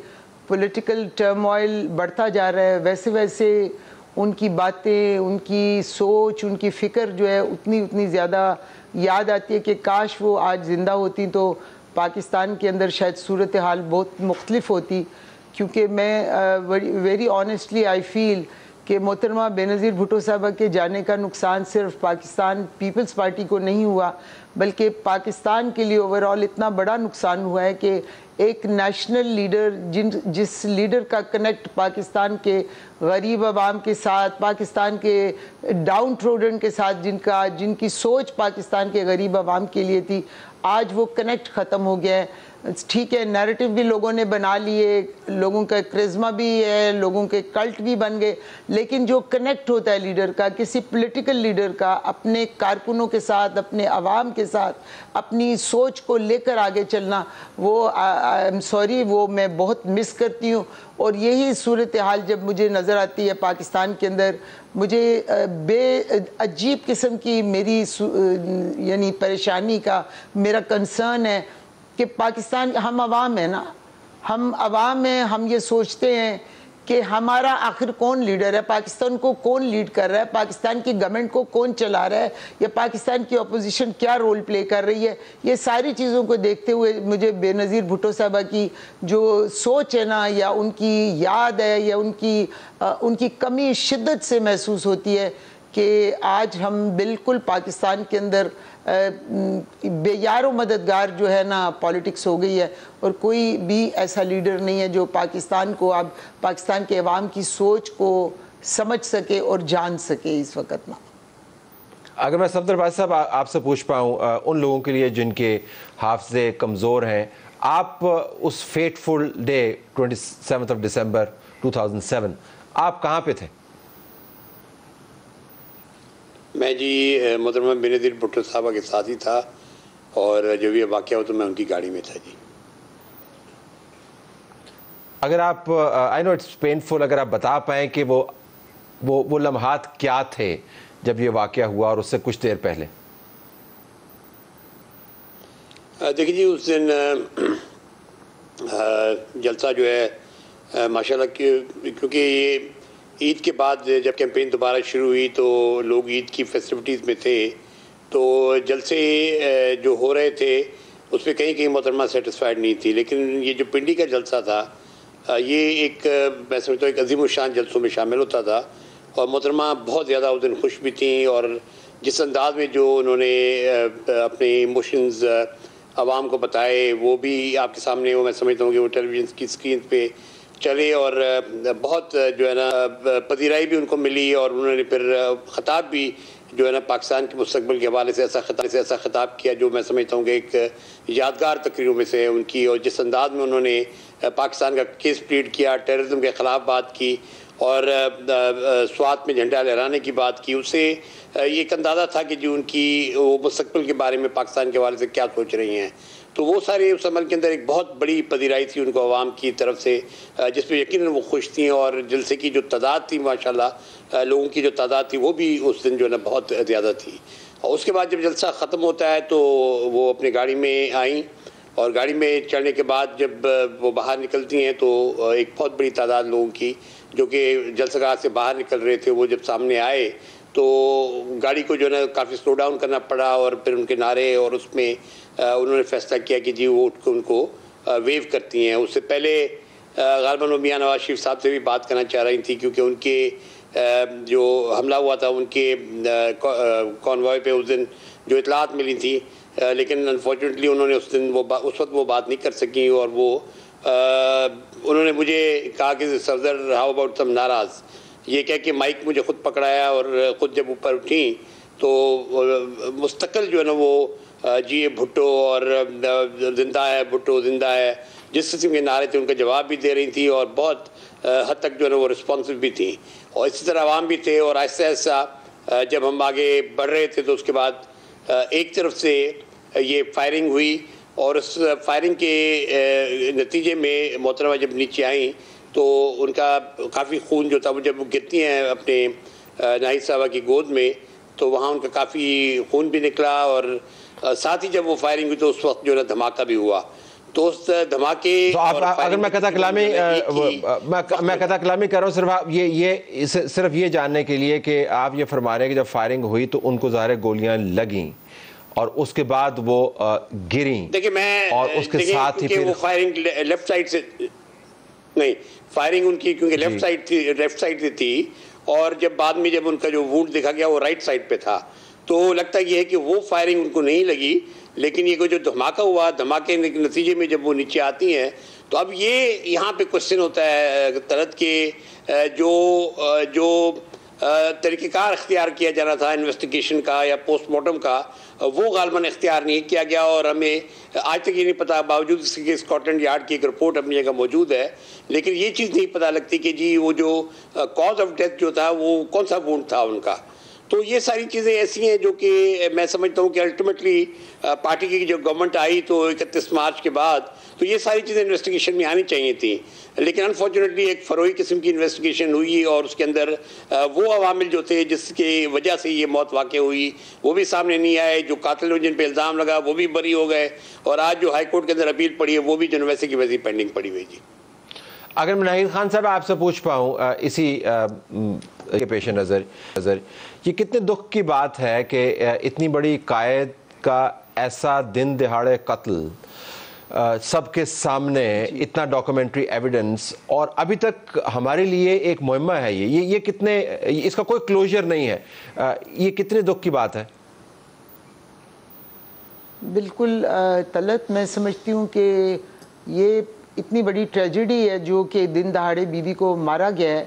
پولیٹیکل ٹرموائل بڑھتا جا رہا ہے، ویسے ویسے ان کی باتیں، ان کی سوچ، ان کی فکر جو ہے اتنی زیادہ یاد آتی ہے کہ کاش وہ آج زندہ ہوتی تو پاکستان کے اندر شاید صورتحال بہت مختلف ہوتی۔ کیونکہ میں ویری آنیسٹلی آئی فیل کہ محترمہ بینظیر بھٹو صاحبہ کے جانے کا نقصان صرف پاکستان پیپلز پارٹی کو نہیں ہوا، بلکہ پاکستان کے لیے اوورآل اتنا بڑا نقصان ہوا ہے کہ ایک نیشنل لیڈر، جس لیڈر کا کنیکٹ پاکستان کے غریب عوام کے ساتھ، پاکستان کے ڈاؤن ٹروڈن کے ساتھ، جن کی سوچ پاکستان کے غریب عوام کے لیے تھی، آج وہ کنیکٹ ختم ہو گیا ہے۔ ٹھیک ہے، نیریٹو بھی لوگوں نے بنا لیے، لوگوں کا کرزما بھی ہے، لوگوں کے کلٹ بھی بن گئے، لیکن جو کنیکٹ ہوتا ہے لیڈر کا، کسی پولیٹیکل لیڈر کا، اپنے کارکنوں کے ساتھ، اپنے عوام کے ساتھ اپنی سوچ کو لے کر آگے چلنا، وہ وہ میں بہت مس کرتی ہوں۔ اور یہی صورتحال جب مجھے نظر آتی ہے پاکستان کے اندر، مجھے عجیب قسم کی میری یعنی پریشانی کا میرا کنسرن ہے کہ پاکستان، ہم عوام ہیں نا، ہم عوام ہیں، ہم یہ سوچتے ہیں کہ ہمارا آخر کون لیڈر ہے، پاکستان کو کون لیڈ کر رہا ہے، پاکستان کی گورنمنٹ کو کون چلا رہا ہے، یا پاکستان کی اپوزیشن کیا رول پلے کر رہی ہے۔ یہ ساری چیزوں کو دیکھتے ہوئے مجھے بینظیر بھٹو صاحبہ کی جو سوچ ہے نا، یا ان کی یاد ہے، یا ان کی کمی شدت سے محسوس ہوتی ہے کہ آج ہم بالکل پاکستان کے اندر بے یار و مددگار جو ہے نا پالیٹکس ہو گئی ہے، اور کوئی بھی ایسا لیڈر نہیں ہے جو پاکستان کو، اب پاکستان کے عوام کی سوچ کو سمجھ سکے اور جان سکے اس وقت میں۔ اگر میں صفدر عباسی صاحب آپ سے پوچھ پاؤں، ان لوگوں کے لیے جن کے حافظے کمزور ہیں، آپ اس فیٹفل ڈے 27 دسمبر 2007 آپ کہاں پہ تھے؟ میں جی محترمہ بینظیر بھٹو صاحبہ کے ساتھ ہی تھا، اور جب یہ واقعہ ہو تو میں ان کی گاڑی میں تھا جی۔ اگر آپ آئی نو اٹس پینفل، اگر آپ بتا پائیں کہ وہ لمحات کیا تھے جب یہ واقعہ ہوا اور اس سے کچھ دیر پہلے؟ دیکھیے جی، اس دن جلسہ جو ہے ماشاءاللہ کیونکہ یہ عید کے بعد جب کیمپین دوبارہ شروع ہوئی تو لوگ عید کی فیسٹیوٹیز میں تھے، تو جلسے جو ہو رہے تھے اس پہ کہیں محترمہ سیٹسفائیڈ نہیں تھی، لیکن یہ جو پنڈی کا جلسہ تھا یہ ایک میں سمجھتا ہوں ایک عظیم الشان جلسوں میں شامل ہوتا تھا، اور محترمہ بہت زیادہ اس دن خوش بھی تھیں، اور جس انداز میں جو انہوں نے اپنے ایموشنز عوام کو بتائے وہ بھی آپ کے سامنے، وہ میں سمجھتا ہوں کہ وہ ٹیلی ویژن کی اسکرین پہ چلے، اور بہت جو ہے نا پذیرائی بھی ان کو ملی، اور انہوں نے پھر خطاب بھی جو ہے نا پاکستان کے مستقبل کے حوالے سے ایسا خطاب کیا جو میں سمجھتا ہوں کہ ایک یادگار تقریروں میں سے ان کی، اور جس انداز میں انہوں نے پاکستان کا کیس پلیڈ کیا، ٹیررزم کے خلاف بات کی، اور سوات میں جھنڈا لہرانے کی بات کی، اس سے یہ ایک اندازہ تھا کہ جو ان کی وہ مستقبل کے بارے میں پاکستان کے حوالے سے کیا سوچ رہی ہیں۔ تو وہ سارے اس عمل کے اندر ایک بہت بڑی پذیرائی تھی ان کو عوام کی طرف سے، جس پہ یقیناً وہ خوش تھیں، اور جلسے کی جو تعداد تھی ماشاءاللہ لوگوں کی جو تعداد تھی وہ بھی اس دن جو ہے نا بہت زیادہ تھی۔ اور اس کے بعد جب جلسہ ختم ہوتا ہے تو وہ اپنے گاڑی میں آئیں، اور گاڑی میں چڑھنے کے بعد جب وہ باہر نکلتی ہیں تو ایک بہت بڑی تعداد لوگوں کی جو کہ جلسہ گاہ سے باہر نکل رہے تھے، وہ جب سامنے آئے تو گاڑی کو جو ہے نا کافی سلو ڈاؤن کرنا پڑا، اور پھر ان کے نعرے، اور اس میں انہوں نے فیصلہ کیا کہ جی وہ اٹھ کے ان کو ویو کرتی ہیں۔ اس سے پہلے غالباً وہ میاں نواز شریف صاحب سے بھی بات کرنا چاہ رہی تھیں، کیونکہ ان کے جو حملہ ہوا تھا ان کے کانوائے پہ اس دن جو اطلاعات ملی تھیں، لیکن انفارچونیٹلی انہوں نے اس وقت وہ بات نہیں کر سکیں، اور وہ انہوں نے مجھے کہا کہ صدر ہاؤ اباؤٹ سم ناراض، یہ کہہ کہ مائک مجھے خود پکڑایا، اور خود جب اوپر اٹھیں تو مستقل جو ہے نا وہ جی بھٹو اور زندہ ہے بھٹو زندہ ہے جس قسم کے نعرے تھے ان کا جواب بھی دے رہی تھی، اور بہت حد تک جو ہے نا وہ رسپانسو بھی تھیں، اور اسی طرح عوام بھی تھے۔ اور آہستہ آہستہ جب ہم آگے بڑھ رہے تھے تو اس کے بعد ایک طرف سے یہ فائرنگ ہوئی، اور اس فائرنگ کے نتیجے میں محترمہ جب نیچے آئیں تو ان کا کافی خون جو تھا وہ جب وہ گرتی ہیں اپنے ناہید صاحبہ کی گود میں تو وہاں ان کا کافی خون بھی نکلا، اور ساتھ ہی جب وہ فائرنگ ہوئی تو اس وقت جو ہے نا دھماکہ بھی ہوا۔ تو اس دھماکے تو آپ اگر میں قطع کلامی کر رہا ہوں صرف یہ جاننے کے لیے کہ آپ یہ فرما رہے ہیں کہ جب فائرنگ ہوئی تو ان کو ظاہر گولیاں لگیں اور اس کے بعد وہ گریں، دیکھیں میں اور اس کے ساتھ ہی وہ فائرنگ لیفٹ سائڈ سے نہیں، فائرنگ ان کی کیونکہ لیفٹ سائڈ سے تھی، اور جب بعد میں جب ان کا جو وونڈ دیکھا گیا وہ رائٹ سائڈ پہ تھا، تو لگتا یہ ہے کہ وہ فائرنگ ان کو نہیں لگی، لیکن یہ جو دھماکہ ہوا، دھماکے کے نتیجے میں جب وہ نیچے آتی ہیں تو اب یہ یہاں پہ کوشچن ہوتا ہے طرح کہ جو طریقہ کار اختیار کیا جانا تھا انویسٹیگیشن کا یا پوسٹ مارٹم کا، وہ غالباً اختیار نہیں کیا گیا، اور ہمیں آج تک یہ نہیں پتا، باوجود اس کے اسکاٹلینڈ یارڈ کی ایک رپورٹ اپنی جگہ موجود ہے، لیکن یہ چیز نہیں پتہ لگتی کہ جی وہ جو کاز آف ڈیتھ جو تھا وہ کون سا وونڈ تھا ان کا۔ تو یہ ساری چیزیں ایسی ہیں جو کہ میں سمجھتا ہوں کہ الٹیمیٹلی پارٹی کی جو گورنمنٹ آئی تو 31 مارچ کے بعد تو یہ ساری چیزیں انویسٹیگیشن میں آنی چاہیے تھیں، لیکن انفارچونیٹلی ایک فروئی قسم کی انویسٹیگیشن ہوئی، اور اس کے اندر وہ عوامل جو تھے جس کی وجہ سے یہ موت واقع ہوئی وہ بھی سامنے نہیں آئے، جو قاتل جن پہ الزام لگا وہ بھی بری ہو گئے، اور آج جو ہائی کورٹ کے اندر اپیل پڑی ہے وہ بھی جو ویسے کی ویسی پینڈنگ پڑی ہوئی۔ جی اگر میں ناہید خان صاحب آپ سے پوچھ پاؤں اسی کے پیش نظر یہ کتنے دکھ کی بات ہے کہ اتنی بڑی قائد کا ایسا دن دہاڑے قتل، سب کے سامنے اتنا ڈاکومنٹری ایویڈنس، اور ابھی تک ہمارے لیے ایک معمہ ہے یہ کتنے، اس کا کوئی کلوجر نہیں ہے، یہ کتنے دکھ کی بات ہے؟ بالکل طلعت، میں سمجھتی ہوں کہ یہ اتنی بڑی ٹریجڈی ہے جو کہ دن دہاڑے بیوی کو مارا گیا ہے،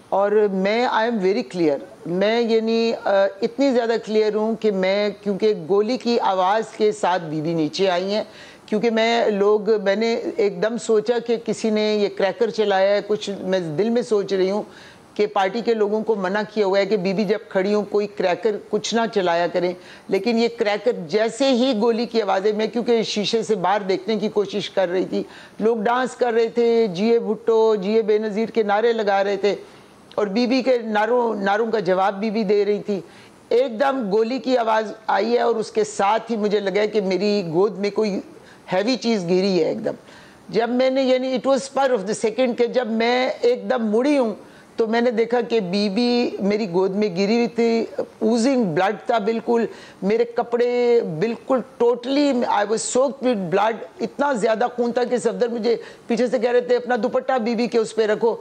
اور میں آئی ایم ویری کلیئر، میں یعنی اتنی زیادہ کلیئر ہوں کہ میں کیونکہ گولی کی آواز کے ساتھ بیوی نیچے آئی ہیں، کیونکہ میں نے ایک دم سوچا کہ کسی نے یہ کریکر چلایا ہے، کچھ میں دل میں سوچ رہی ہوں کہ پارٹی کے لوگوں کو منع کیا ہوا ہے کہ بیوی جب کھڑی ہوں کوئی کریکر کچھ نہ چلایا کریں، لیکن یہ کریکر جیسے ہی گولی کی آوازیں، میں کیونکہ شیشے سے باہر دیکھنے کی کوشش کر رہی تھی، لوگ ڈانس کر رہے تھے، جیے بھٹو جیے بے نظیر کے نعرے لگا رہے تھے، اور بیوی کے نعروں کا جواب بیوی دے رہی تھی، ایک دم گولی کی آواز آئی ہے، اور اس کے ساتھ ہی مجھے لگا کہ میری گود میں کوئی ہیوی چیز گری ہے ایک دم۔ جب میں نے یعنی it was اسپر of the second کہ جب میں ایک دم مڑی ہوں تو میں نے دیکھا کہ بیوی میری گود میں گری ہوئی تھی، اوزنگ بلڈ تھا، بالکل میرے کپڑے بالکل totally I was soaked with blood, اتنا زیادہ خون تھا کہ صفدر مجھے پیچھے سے کہہ رہے تھے اپنا دوپٹہ بیوی کے اس پہ رکھو۔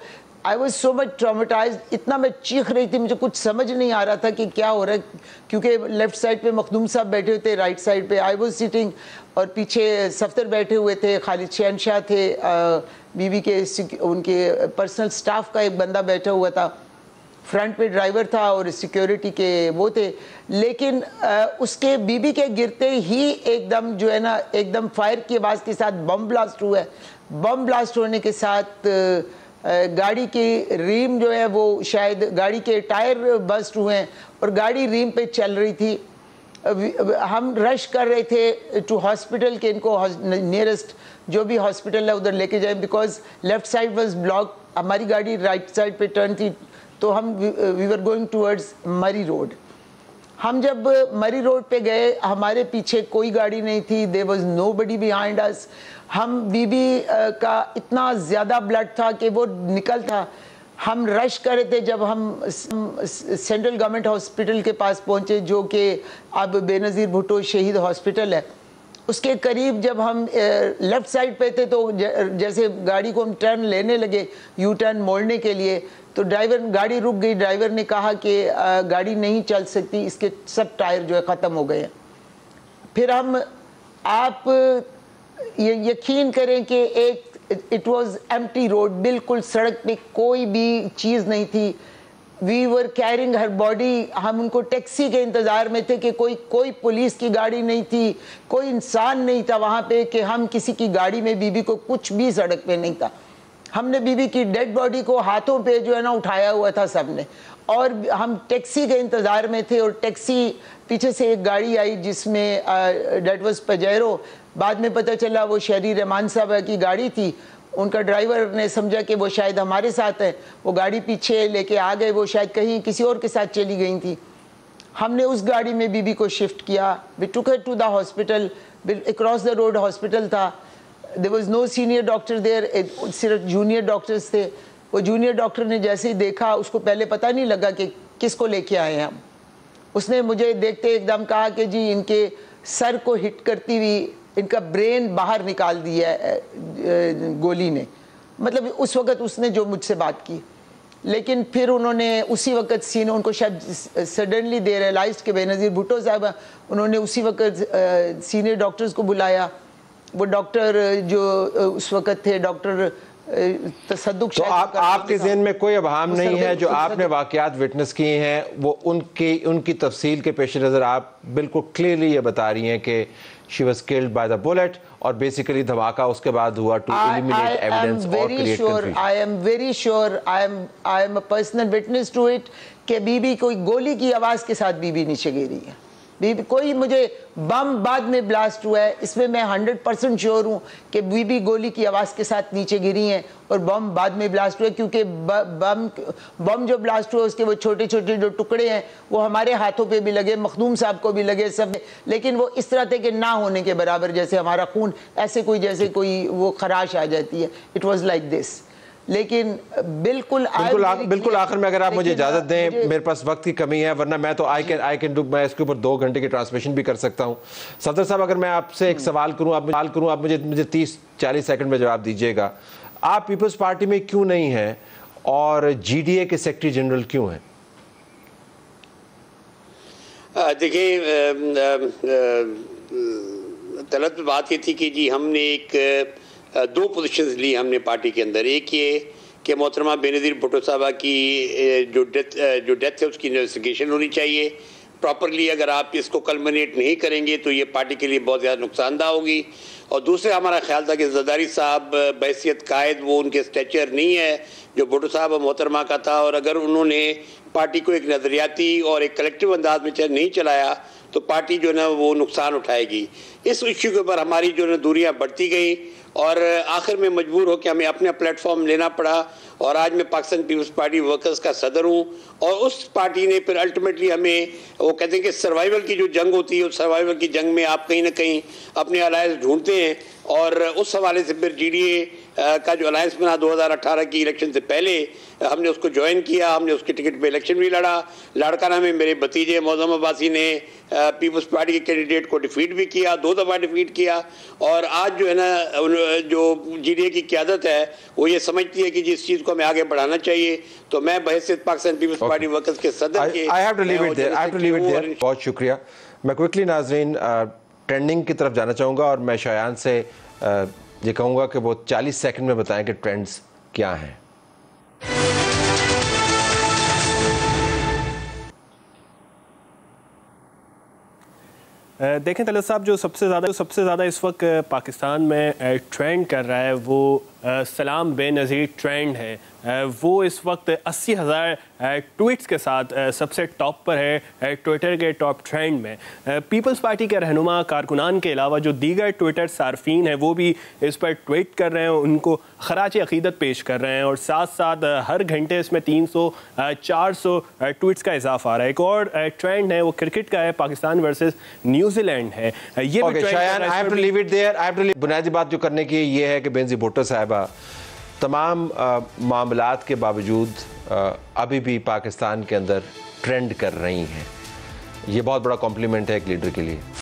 I was so much traumatized, اتنا میں چیخ رہی تھی, مجھے کچھ سمجھ نہیں آ رہا تھا کہ کیا ہو رہا ہے, کیونکہ لیفٹ سائڈ پہ مخدوم صاحب بیٹھے ہوئے تھے, رائٹ سائڈ پہ I was sitting, اور پیچھے صفدر بیٹھے ہوئے تھے, خالد شہنشاہ تھے, بی بی کے ان کے پرسنل سٹاف کا ایک بندہ بیٹھا ہوا تھا, فرنٹ پہ ڈرائیور تھا اور سیکیورٹی کے وہ تھے. لیکن اس کے بی بی کے گرتے ہی ایک دم جو ہے نا, ایک دم فائر کی آواز کے ساتھ بم بلاسٹ ہوا ہے. بم بلاسٹ ہونے کے ساتھ گاڑی کی ریم جو ہے وہ شاید گاڑی کے ٹائر بسٹ ہوئے ہیں اور گاڑی ریم پہ چل رہی تھی. ہم رش کر رہے تھے ٹو ہاسپٹل کہ ان کو نیئرسٹ جو بھی ہاسپٹل ہے ادھر لے کے جائیں, because left side was block, ہماری گاڑی رائٹ سائڈ پہ ٹرن تھی, تو ہم we were going towards Murree road. ہم جب مری روڈ پہ گئے, ہمارے پیچھے کوئی گاڑی نہیں تھی, there was nobody behind us. ہم بی بی کا اتنا زیادہ بلڈ تھا کہ وہ نکل تھا. ہم رش کر رہے تھے جب ہم سینٹرل گورنمنٹ ہاسپٹل کے پاس پہنچے, جو کہ اب بے نظیر بھٹو شہید ہاسپٹل ہے. اس کے قریب جب ہم لیفٹ سائڈ پہ تھے تو جیسے گاڑی کو ہم ٹرن لینے لگے, یو ٹرن موڑنے کے لیے, تو گاڑی رک گئی. ڈرائیور نے کہا کہ گاڑی نہیں چل سکتی, اس کے سب ٹائر جو ہے ختم ہو گئے ہیں. پھر ہم, آپ یقین کریں کہ ایک اٹ واز ایمٹی روڈ, بالکل سڑک پہ کوئی بھی چیز نہیں تھی. وی ور کیرنگ ہر باڈی. ہم ان کو ٹیکسی کے انتظار میں تھے کہ کوئی پولیس کی گاڑی نہیں تھی, کوئی انسان نہیں تھا وہاں پہ کہ ہم کسی کی گاڑی میں بی بی کو, کچھ بھی سڑک پہ نہیں تھا. ہم نے بی بی کی ڈیڈ باڈی کو ہاتھوں پہ جو ہے نا اٹھایا ہوا تھا سب نے, اور ہم ٹیکسی کے انتظار میں تھے. اور ٹیکسی پیچھے سے ایک گاڑی آئی جس میں دیٹ واز پجیرو. بعد میں پتہ چلا وہ شہری رحمان صاحب کی گاڑی تھی. ان کا ڈرائیور نے سمجھا کہ وہ شاید ہمارے ساتھ ہے, وہ گاڑی پیچھے لے کے آ گئے, وہ شاید کہیں کسی اور کے ساتھ چلی گئی تھی. ہم نے اس گاڑی میں بی بی کو شفٹ کیا. We took her to the hospital, across the road hospital تھا. there was no senior doctor there, صرف جونیئر ڈاکٹرز تھے. وہ جونیئر ڈاکٹر نے جیسے ہی دیکھا, اس کو پہلے پتہ نہیں لگا کہ کس کو لے کے آئے ہیں ہم. اس نے مجھے دیکھتے ایک دم کہا کہ جی ان کے سر کو ہٹ کرتی ہوئی ان کا برین باہر نکال دیا ہے گولی نے. مطلب اس وقت اس نے جو مجھ سے بات کی. لیکن پھر انہوں نے اسی وقت سینئر, ان کو شاید سڈنلی دے ریئلائزڈ کہ بے نظیر بھٹو صاحب, انہوں نے اسی وقت سینئر ڈاکٹرز کو بلایا. وہ ڈاکٹر جو اس وقت تھے, ڈاکٹر تصدق. تو آپ کے ذہن میں کوئی ابہام نہیں ہے جو آپ نے واقعات وٹنس کیے ہیں, وہ ان کی تفصیل کے پیش نظر آپ بالکل کلیئرلی یہ بتا رہی ہیں کہ she was killed by the bullet, اور بیسیکلی دھماکہ اس کے بعد ہوا to eliminate evidence اور create confusion. I am very sure, I am a personal witness to it کہ بی بی کوئی گولی کی آواز کے ساتھ بی بی نیچے گری ہے. کوئی مجھے بم بعد میں بلاسٹ ہوا ہے, اس میں 100% شیور ہوں کہ بی بی گولی کی آواز کے ساتھ نیچے گری ہیں اور بم بعد میں بلاسٹ ہوا ہے, کیونکہ بم جو بلاسٹ ہوا اس کے وہ چھوٹے چھوٹے جو ٹکڑے ہیں وہ ہمارے ہاتھوں پہ بھی لگے, مخدوم صاحب کو بھی لگے, سب میں, لیکن وہ اس طرح تھے کہ نہ ہونے کے برابر, جیسے ہمارا خون ایسے کوئی جیسے کوئی وہ خراش آ جاتی ہے. It was like this. لیکن بالکل آخر میں اگر آپ مجھے اجازت دیں, میرے پاس وقت کی کمی ہے, ورنہ میں تو آئی کین ڈو, میں اس کے اوپر 2 گھنٹے کی ٹرانسمیشن بھی کر سکتا ہوں. صفدر صاحب, اگر میں آپ سے ایک سوال کروں, آپ مجھے 30-40 سیکنڈ میں جواب دیجیے گا. آپ پیپلز پارٹی میں کیوں نہیں ہیں اور جی ڈی اے کے سیکرٹری جنرل کیوں ہیں؟ دیکھیں, طلعت میں بات یہ تھی کہ جی ہم نے ایک 2 پوزیشنز لی ہم نے پارٹی کے اندر. ایک یہ کہ محترمہ بے نظیر بھٹو صاحبہ کی جو ڈیتھ ہے اس کی انویسٹیگیشن ہونی چاہیے پراپرلی. اگر آپ اس کو کلمنیٹ نہیں کریں گے تو یہ پارٹی کے لیے بہت زیادہ نقصان دہ ہوگی. اور دوسرا ہمارا خیال تھا کہ زرداری صاحب بحیثیت قائد وہ ان کے اسٹیچر نہیں ہے جو بھٹو صاحب محترمہ کا تھا, اور اگر انہوں نے پارٹی کو ایک نظریاتی اور ایک کلیکٹیو انداز میں نہیں چلایا تو پارٹی جو ہے نا وہ نقصان اٹھائے گی. اس ایشو کے اوپر ہماری جو ہے دوریاں بڑھتی گئیں اور آخر میں مجبور ہو کے ہمیں اپنا پلیٹ فارم لینا پڑا. اور آج میں پاکستان پیپلز پارٹی ورکرز کا صدر ہوں, اور اس پارٹی نے پھر الٹیمیٹلی ہمیں, وہ کہتے ہیں کہ سروائیول کی جو جنگ ہوتی ہے, اس سروائیول کی جنگ میں آپ کہیں نہ کہیں اپنے الائنس ڈھونڈتے ہیں, اور اس حوالے سے پھر جی ڈی اے کا جو الائنس بنا 2018 کی الیکشن سے پہلے ہم نے اس کو جوائن کیا. ہم نے اس کے ٹکٹ پہ الیکشن بھی لڑا. لاڑکانہ میں میرے بھتیجے معظم عباسی نے پیپلز پارٹی کے کینڈیڈیٹ کو ڈیفیٹ بھی کیا, 2 دفعہ ڈیفیٹ کیا. اور آج جو ہے نا جو GDA کی قیادت ہے وہ یہ سمجھتی ہے کہ جس چیز کو ہمیں آگے بڑھانا چاہیے، تو میں بحیثیت پاکستان پیپلز پارٹی ورکرز کے صدر کے بہت شکریہ. میں کوئکلی ناظرین ٹرینڈنگ کی طرف جانا چاہوں گا اور میں شایان سے یہ کہوں گا کہ وہ 40 سیکنڈ میں بتائیں کہ ٹرینڈز کیا ہیں. دیکھیں طلعت صاحب، جو سب سے زیادہ اس وقت پاکستان میں ٹرینڈ کر رہا ہے وہ سلام بے نظیر ٹرینڈ ہے. وہ اس وقت 80,000 ٹویٹس کے ساتھ سب سے ٹاپ پر ہے ٹویٹر کے ٹاپ ٹرینڈ میں. پیپلز پارٹی کے رہنما کارکنان کے علاوہ جو دیگر ٹویٹر صارفین ہیں وہ بھی اس پر ٹویٹ کر رہے ہیں، ان کو خراج عقیدت پیش کر رہے ہیں، اور ساتھ ساتھ ہر گھنٹے اس میں 300-400 ٹویٹس کا اضافہ آ رہا ہے. ایک اور ٹرینڈ ہے وہ کرکٹ کا ہے، پاکستان ورسز نیوزی لینڈ ہے. یہ بنیادی بات جو کرنے کی یہ ہے کہ بینظیر بھٹو صاحبہ تمام معاملات کے باوجود ابھی بھی پاکستان کے اندر ٹرینڈ کر رہی ہیں. یہ بہت بڑا کمپلیمنٹ ہے ایک لیڈر کے لیے.